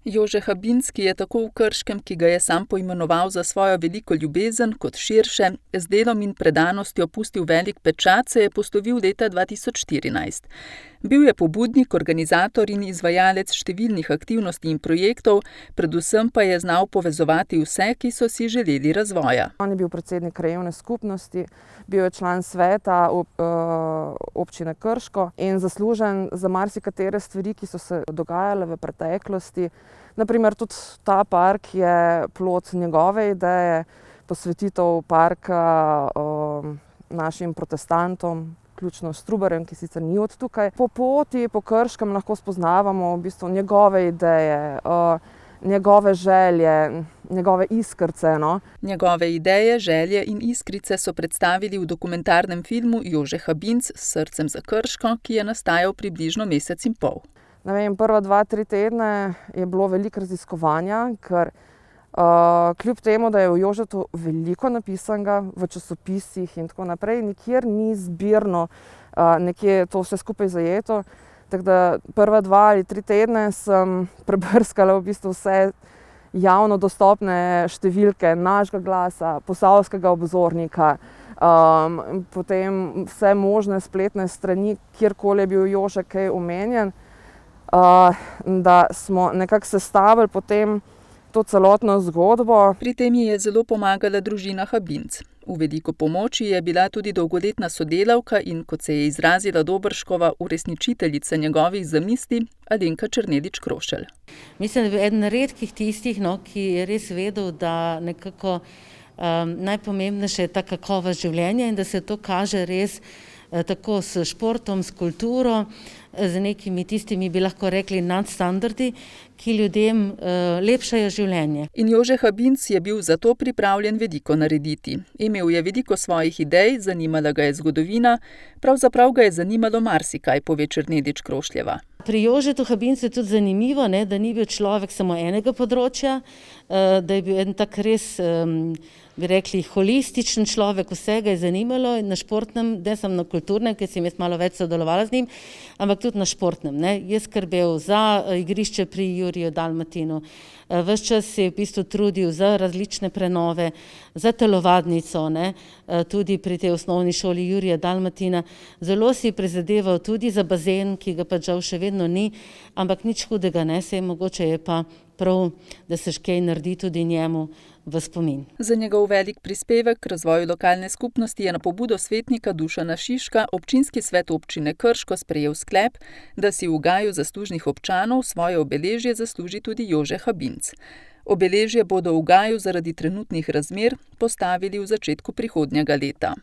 Jože Habinc, ki je tako v Krškem, ki ga je sam poimenoval za svojo veliko ljubezen, kot širše, z delom in predanostjo pustil velik pečat, se je poslovil leta 2014. Bil je pobudnik, organizator in izvajalec številnih aktivnosti in projektov, predvsem pa je znal povezovati vse, ki so si želeli razvoja. On je bil predsednik krajevne skupnosti, bil je član sveta občine Krško in zaslužen za marsikatere stvari, ki so se dogajale v preteklosti. Naprimer, tudi ta park je plod njegove ideje, posvetitev parka našim protestantom, vključno s Trubarjem, ki sicer ni od tukaj. Po poti, po Krškem lahko spoznavamo v bistvu njegove ideje, njegove želje, njegove iskrice. Njegove ideje, želje in iskrice so predstavili v dokumentarnem filmu Jože Habinc s srcem za Krško, ki je nastajal približno mesec in pol. Prva 2-3 tedne je bilo veliko raziskovanja, ker kljub temu, da je o Jožetu veliko napisanega v časopisih in tako naprej, nikjer ni zbirno nekje to vse skupaj zajeto. Tako da prva 2 ali 3 tedne sem prebrskala v bistvu vse javno dostopne številke našega glasa, Posavskega obzornika, potem vse možne spletne strani, kjerkoli je bil Jože kaj omenjen, da smo nekako sestavili potem to celotno zgodbo. Pri tem ji je zelo pomagala družina Habinc. V veliko pomoči je bila tudi dolgoletna sodelavka in, kot se je izrazila Doberškova, uresničiteljica njegovih zamisli, Alenka Černelič Krošelj. Mislim, da je bil eden redkih tistih, ki je res vedel, da nekako najpomembnejše je ta kakovost življenja in da se to kaže res tako s športom, s kulturo, z nekimi tistimi, bi lahko rekli, nadstandardi, ki ljudem lepšajo življenje. In Jože Habinc je bil zato pripravljen veliko narediti. Imel je veliko svojih idej, zanimala ga je zgodovina, pravzaprav ga je zanimalo marsikaj, pove Černelič Krošljeva. Pri Jožetu Habincu je tudi zanimivo, da ni bil človek samo enega področja, da je bil en tak res, bi rekli, holističen človek, vsega je zanimalo na športnem, ne samo na kulturnem, ker sem jaz malo več sodelovala z njim, ampak tudi na športnem. Je skrbel za igrišče pri Juriju Dalmatinu, ves čas se je v bistvu trudil za različne prenove, za telovadnico, tudi pri tej osnovni šoli Jurija Dalmatina. Zelo si je prizadeval tudi za bazen, ki ga pa žal še vedno ni, ampak nič hudega ne, mogoče je pa prav, da se kaj naredi tudi njemu v spomin. Za njegov velik prispevek k razvoju lokalne skupnosti je na pobudo svetnika Dušana Šiška občinski svet občine Krško sprejel sklep, da si v gaju zaslužnih občanov svoje obeležje zasluži tudi Jože Habinc. Obeležje bodo v gaju zaradi trenutnih razmer postavili v začetku prihodnjega leta.